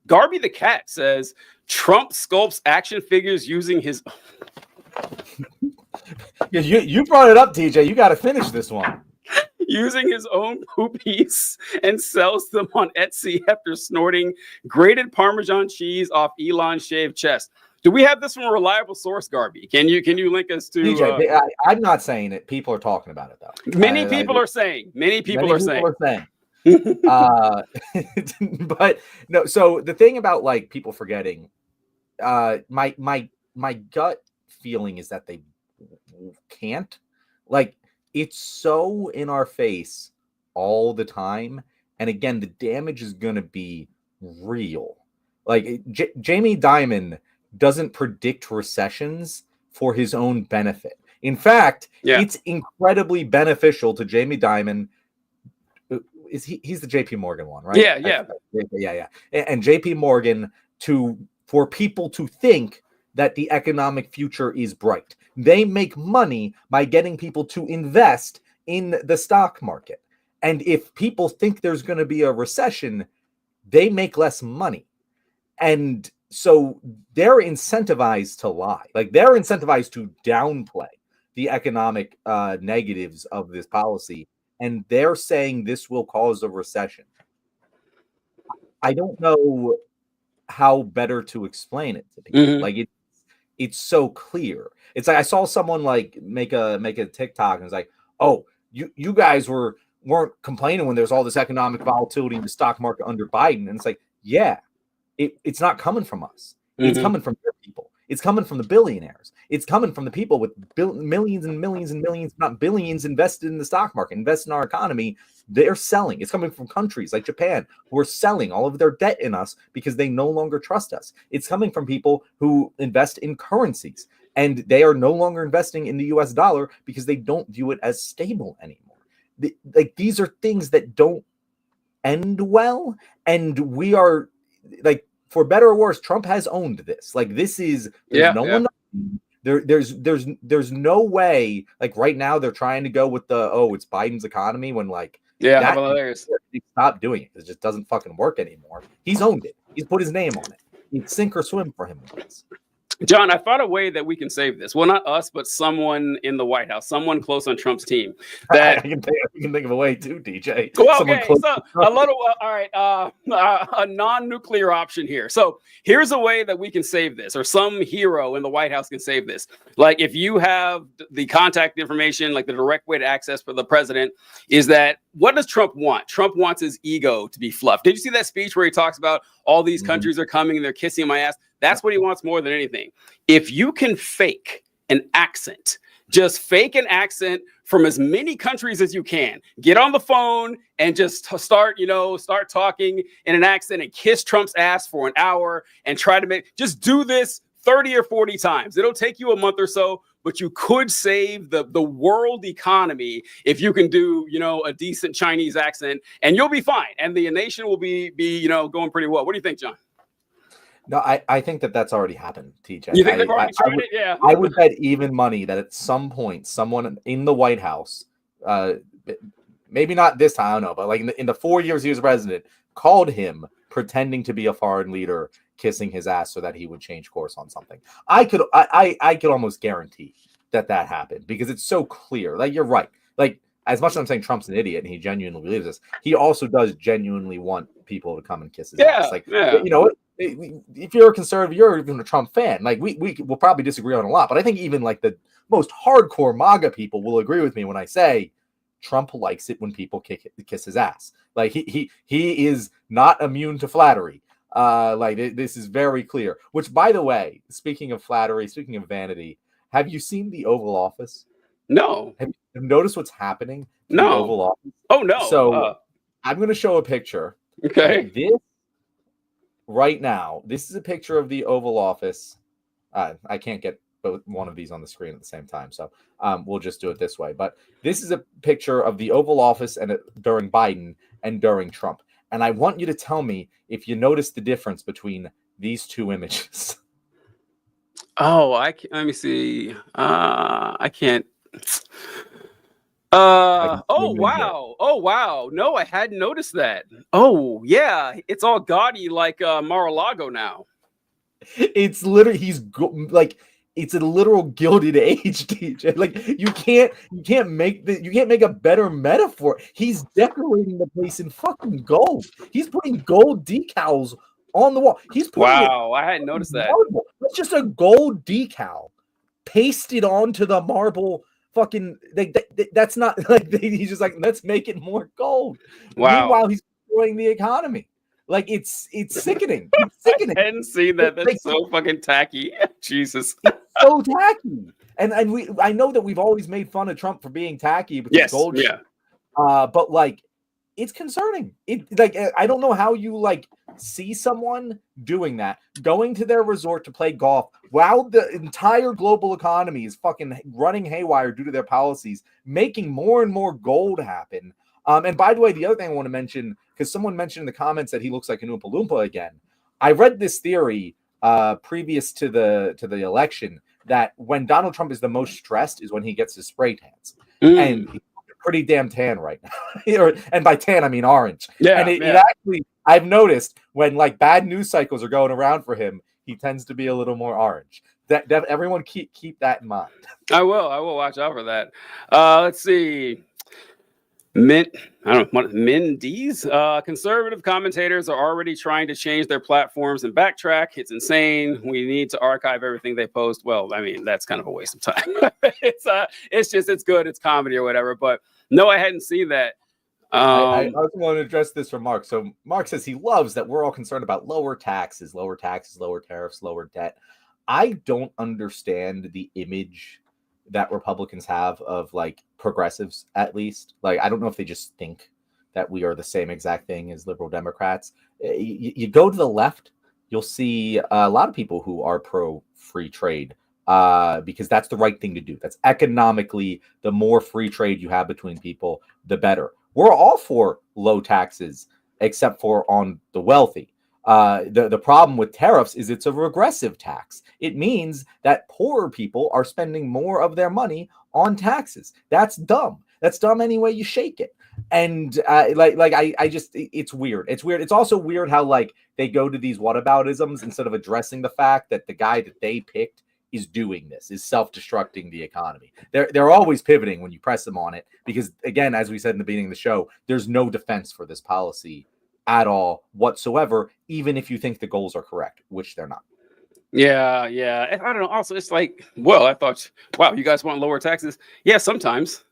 Garby the Cat says Trump sculpts action figures using his. You brought it up, TJ. You got to finish this one. Using his own poopies and sells them on Etsy after snorting grated Parmesan cheese off Elon's shaved chest. Do we have this from a reliable source, Garby? Can you link us to? TJ, I'm not saying it. People are talking about it though. Many people are saying. But no. So the thing about like people forgetting, my gut feeling is that they can't. Like, it's so in our face all the time, and again, the damage is going to be real. Like Jamie Dimon doesn't predict recessions for his own benefit. In fact, it's incredibly beneficial to Jamie Dimon. He's the JP Morgan one, right? Yeah. And JP Morgan for people to think that the economic future is bright. They make money by getting people to invest in the stock market. And if people think there's going to be a recession, they make less money. And so they're incentivized to lie. Like, they're incentivized to downplay the economic negatives of this policy. And they're saying this will cause a recession. I don't know how better to explain it to people. Mm-hmm. Like, it's so clear. It's like I saw someone like make a TikTok and it's like, oh, you guys weren't complaining when there's all this economic volatility in the stock market under Biden. And it's like, yeah, it's not coming from us. It's coming from your people. It's coming from the billionaires. It's coming from the people with millions and millions and millions, not billions, invested in the stock market, invest in our economy. They're selling. It's coming from countries like Japan who are selling all of their debt in us because they no longer trust us. It's coming from people who invest in currencies, and they are no longer investing in the US dollar because they don't view it as stable anymore. These are things that don't end well, and we are, like, for better or worse, Trump has owned this. Like, this is one. There's no way. Like, right now they're trying to go with it's Biden's economy, when like hilarious. Stop doing it. It just doesn't fucking work anymore. He's owned it. He's put his name on it. It's sink or swim for him. John, I thought a way that we can save this. Well, not us, but someone in the White House, someone close on Trump's team. That I can think of a way too, DJ. Well, okay, so a little, all right, a non-nuclear option here. So here's a way that we can save this, or some hero in the White House can save this. Like, if you have the contact information, like the direct way to access for the president, is that what does Trump want? Trump wants his ego to be fluffed. Did you see that speech where he talks about all these countries are coming and they're kissing my ass? That's what he wants more than anything. If you can fake an accent, just fake an accent from as many countries as you can. Get on the phone and just start talking in an accent and kiss Trump's ass for an hour and try to just do this 30 or 40 times. It'll take you a month or so, but you could save the world economy if you can do, a decent Chinese accent, and you'll be fine. And the nation will be going pretty well. What do you think, John? No, I think that's already happened, TJ. You think they've already tried it? Yeah. I would bet even money that at some point, someone in the White House, maybe not this time, I don't know, but like in the 4 years he was president, called him pretending to be a foreign leader, kissing his ass so that he would change course on something. I could almost guarantee that happened because it's so clear. Like, you're right. Like, as much as I'm saying Trump's an idiot and he genuinely believes this, he also does genuinely want people to come and kiss his ass. Like, you know, if you're a conservative, you're even a Trump fan. Like, we will probably disagree on a lot, but I think even like the most hardcore MAGA people will agree with me when I say Trump likes it when people kiss his ass. Like, he is not immune to flattery. This is very clear. Which, by the way, speaking of flattery, speaking of vanity, have you seen the Oval Office? No. Have you noticed what's happening to No. the Oval Office? Oh, no. So I'm going to show a picture. Okay. This right now, this is a picture of the Oval Office. I can't get both one of these on the screen at the same time, so we'll just do it this way. But this is a picture of the Oval Office and during Biden and during Trump. And I want you to tell me if you notice the difference between these two images. Oh, let me see. I can't. Oh wow. Oh wow. No, I hadn't noticed that. Oh yeah, it's all gaudy like Mar-a-Lago now. It's literally it's a literal Gilded Age, DJ. Like, you can't make a better metaphor. He's decorating the place in fucking gold. He's putting gold decals on the wall. He's putting I hadn't noticed that. Marble. It's just a gold decal pasted onto the marble. Fucking, that's not like he's just like, let's make it more gold. Wow. Meanwhile, he's destroying the economy. Like, it's sickening. It's sickening. I hadn't seen that. That's so fucking tacky. Jesus. It's so tacky. And I know that we've always made fun of Trump for being tacky with the gold shit. But like, it's concerning. I don't know how you like see someone doing that, going to their resort to play golf while the entire global economy is fucking running haywire due to their policies, making more and more gold happen. And by the way, the other thing I want to mention, because someone mentioned in the comments that he looks like an Oompa Loompa again. I read this theory previous to the election that when Donald Trump is the most stressed is when he gets his spray tans. And he's pretty damn tan right now. And by tan, I mean orange. Yeah, and it actually, I've noticed when like bad news cycles are going around for him, he tends to be a little more orange. That everyone keep that in mind. I will watch out for that. Let's see. Mindy's conservative commentators are already trying to change their platforms and backtrack. It's insane. We need to archive everything they post. Well, I mean, that's kind of a waste of time. It's good. It's comedy or whatever. But no, I hadn't seen that. I also want to address this from Mark. So Mark says he loves that we're all concerned about lower taxes, lower tariffs, lower debt. I don't understand the image that Republicans have of like progressives, at least. Like, I don't know if they just think that we are the same exact thing as liberal Democrats. You go to the left, you'll see a lot of people who are pro free trade because that's the right thing to do. That's economically, the more free trade you have between people, the better. We're all for low taxes, except for on the wealthy. The problem with tariffs is it's a regressive tax. It means that poorer people are spending more of their money on taxes. That's dumb. That's dumb any way you shake it. And it's weird. It's weird. It's also weird how like they go to these whataboutisms instead of addressing the fact that the guy that they picked is doing this, is self-destructing the economy. They're always pivoting when you press them on it because, again, as we said in the beginning of the show, there's no defense for this policy at all whatsoever, even if you think the goals are correct, which they're not. Yeah. I don't know. Also, it's like, well, I thought, wow, you guys want lower taxes? Yeah, sometimes.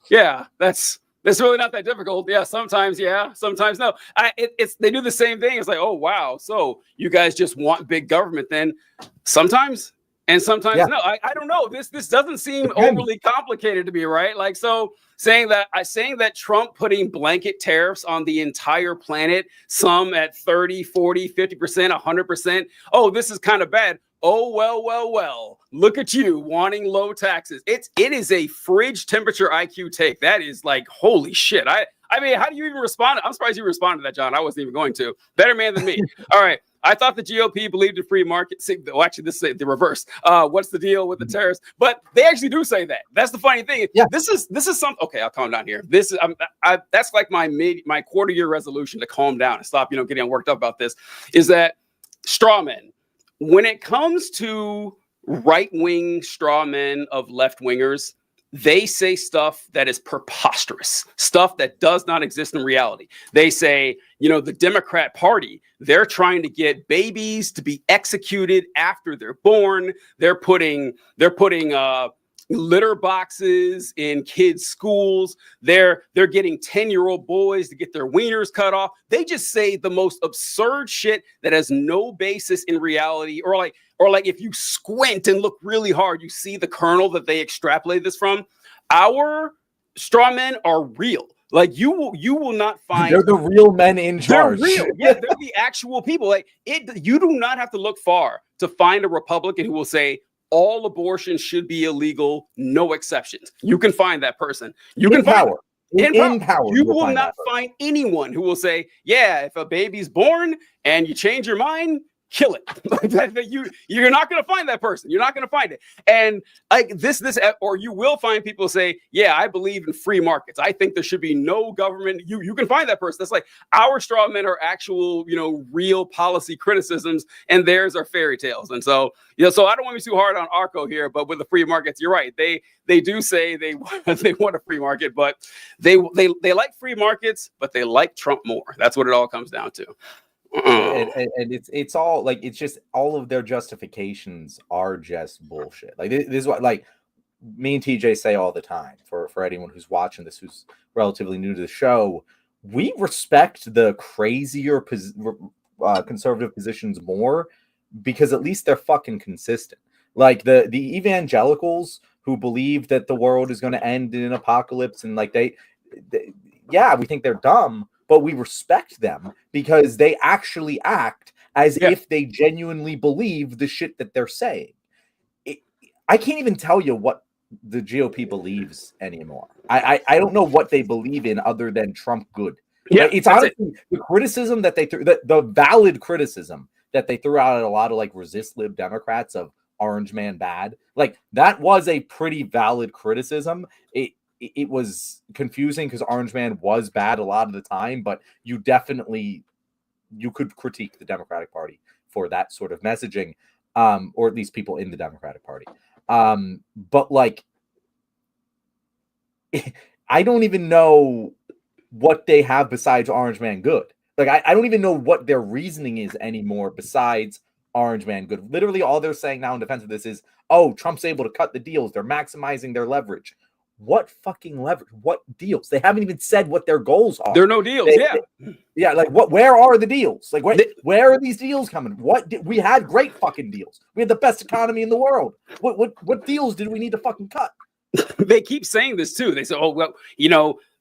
Yeah, that's really not that difficult. Yeah, sometimes. Yeah, sometimes no. They do the same thing. It's like, oh wow, so you guys just want big government then? Sometimes. And sometimes no, I don't know. This doesn't seem overly complicated to me, right? Like, so saying that Trump putting blanket tariffs on the entire planet, some at 30, 40, 50%, 100%. Oh, this is kind of bad. Oh, well. Look at you wanting low taxes. It is a fridge temperature IQ take. That is like, holy shit. I mean, how do you even respond? I'm surprised you responded to that, John. I wasn't even going to. Better man than me. All right. I thought the GOP believed in free market. Well, actually, this is the reverse. What's the deal with the tariffs? But they actually do say that. That's the funny thing. Yeah. This is something. Okay, I'll calm down here. This is that's like my quarter year resolution to calm down and stop getting worked up about this. Is that straw men? When it comes to right-wing straw men of left-wingers, they say stuff that is preposterous, stuff that does not exist in reality. They say, the Democrat Party, they're trying to get babies to be executed after they're born. They're putting litter boxes in kids' schools. They're getting 10-year-old boys to get their wieners cut off. They just say the most absurd shit that has no basis in reality, or like if you squint and look really hard, you see the kernel that they extrapolate this from. Our straw men are real. Like you will not find. They're the real men in charge. They're real. Yeah, they're the actual people. Like you do not have to look far to find a Republican who will say all abortion should be illegal, no exceptions. You can find that person. You can find power. In power. You will not find anyone who will say, yeah, if a baby's born and you change your mind, kill it. You're not going to find that person. You're not going to find it. And like this, or you will find people say, yeah, I believe in free markets. I think there should be no government. You can find that person. That's like our straw men are actual, real policy criticisms, and theirs are fairy tales. And so, so I don't want to be too hard on Arco here, but with the free markets, you're right. They do say they want a free market, but they like free markets, but they like Trump more. That's what it all comes down to. And it's all like, it's just all of their justifications are just bullshit. Like this is what like me and TJ say all the time for anyone who's watching this, who's relatively new to the show. We respect the crazier conservative positions more because at least they're fucking consistent. Like the evangelicals who believe that the world is going to end in an apocalypse, and like we think they're dumb, but we respect them because they actually act as if they genuinely believe the shit that they're saying. I can't even tell you what the GOP believes anymore. I don't know what they believe in other than Trump good. Yeah, it's honestly the criticism that they threw, the valid criticism that they threw out at a lot of like resist lib Democrats of Orange Man bad. Like that was a pretty valid criticism. It was confusing because Orange Man was bad a lot of the time, but you could critique the Democratic Party for that sort of messaging, or at least people in the Democratic Party. But like, I don't even know what they have besides Orange Man good. Like, I don't even know what their reasoning is anymore besides Orange Man good. Literally all they're saying now in defense of this is, oh, Trump's able to cut the deals. They're maximizing their leverage. What fucking leverage? What deals? They haven't even said what their goals are. There are no deals. Like what? Where are the deals? Like where are these deals coming? We had great fucking deals. We had the best economy in the world. What deals did we need to fucking cut? They keep saying this too. They say, oh, well,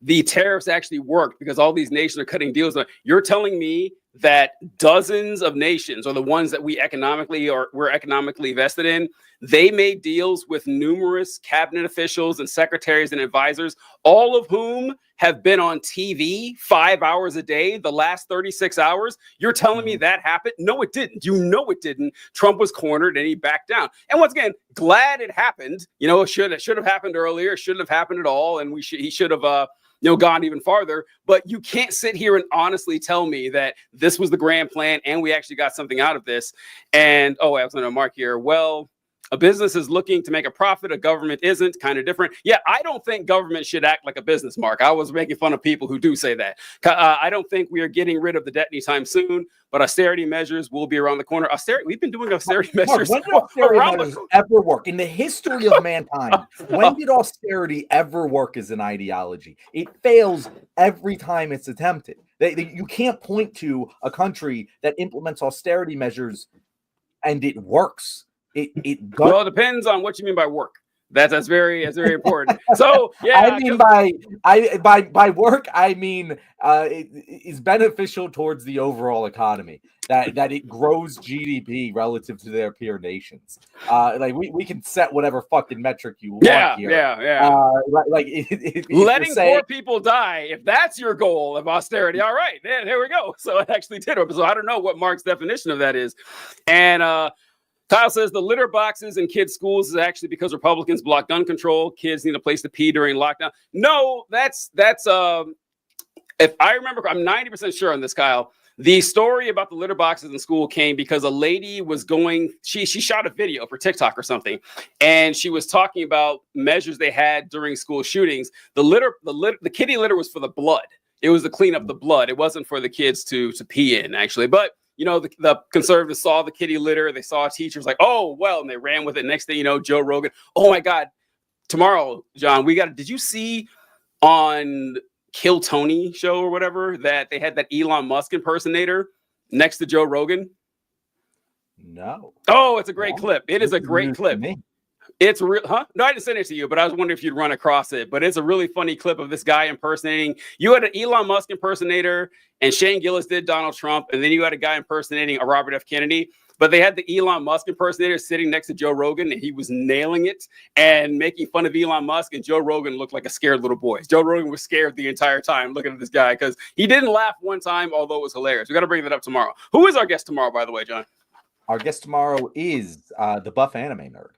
the tariffs actually worked because all these nations are cutting deals. You're telling me that dozens of nations, or the ones that we're economically vested in, they made deals with numerous cabinet officials and secretaries and advisors, all of whom have been on TV 5 hours a day the last 36 hours. You're telling me that happened? No, it didn't. It didn't. Trump was cornered and he backed down. And once again, glad it happened. It should have happened earlier. It shouldn't have happened at all. And he should have gone even farther. But you can't sit here and honestly tell me that this was the grand plan and we actually got something out of this. And I was going to mark here. Well, a business is looking to make a profit. A government isn't. Kind of different. Yeah, I don't think government should act like a business, Mark. I was making fun of people who do say that. I don't think we are getting rid of the debt anytime soon, but austerity measures will be around the corner. We've been doing austerity measures. When did austerity measures ever work? In the history of mankind, when did austerity ever work as an ideology? It fails every time it's attempted. You can't point to a country that implements austerity measures and it works. It well, it depends on what you mean by work. That's very important. So yeah, I mean by work, I mean it is beneficial towards the overall economy. That it grows GDP relative to their peer nations. Like we can set whatever fucking metric you want here. Letting poor people die, if that's your goal of austerity, all right, there we go. So it actually did. So I don't know what Mark's definition of that is. And Kyle says the litter boxes in kids' schools is actually because Republicans block gun control. Kids need a place to pee during lockdown. No, that's if I remember, I'm 90% sure on this, Kyle. The story about the litter boxes in school came because a lady was she shot a video for TikTok or something, and she was talking about measures they had during school shootings. The kiddie litter was for the blood. It was to clean up the blood. It wasn't for the kids to pee in, actually. But you know, the conservatives saw the kiddie litter. They saw teachers like, oh, well, and they ran with it. Next thing you know, Joe Rogan. Oh, my God. Tomorrow, John, did you see on Kill Tony show or whatever that they had that Elon Musk impersonator next to Joe Rogan? No. Oh, it's a great clip. It is a great clip. It's real, huh? No, I didn't send it to you, but I was wondering if you'd run across it. But it's a really funny clip of this guy impersonating. You had an Elon Musk impersonator, and Shane Gillis did Donald Trump, and then you had a guy impersonating a Robert F. Kennedy. But they had the Elon Musk impersonator sitting next to Joe Rogan, and he was nailing it and making fun of Elon Musk. And Joe Rogan looked like a scared little boy. Joe Rogan was scared the entire time looking at this guy because he didn't laugh one time, although it was hilarious. We got to bring that up tomorrow. Who is our guest tomorrow, by the way, John? Our guest tomorrow is the buff anime nerd.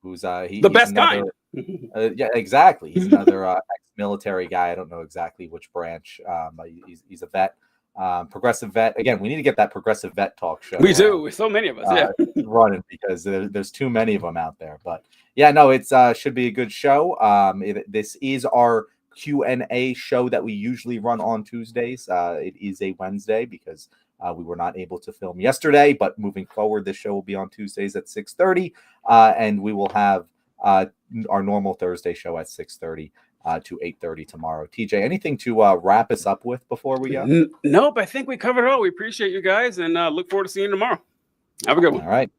Who's the best kind. Yeah, exactly. He's another ex-military guy. I don't know exactly which branch. He's a vet, progressive vet. Again, we need to get that progressive vet talk show. We do. So many of us, running because there's too many of them out there. But yeah, no, it's should be a good show. This is our Q&A show that we usually run on Tuesdays. It is a Wednesday because we were not able to film yesterday, but moving forward, this show will be on Tuesdays at 6:30, and we will have our normal Thursday show at 6:30 to 8:30 tomorrow. TJ, anything to wrap us up with before we go? Nope, I think we covered it all. We appreciate you guys and look forward to seeing you tomorrow. Have a good one. All right.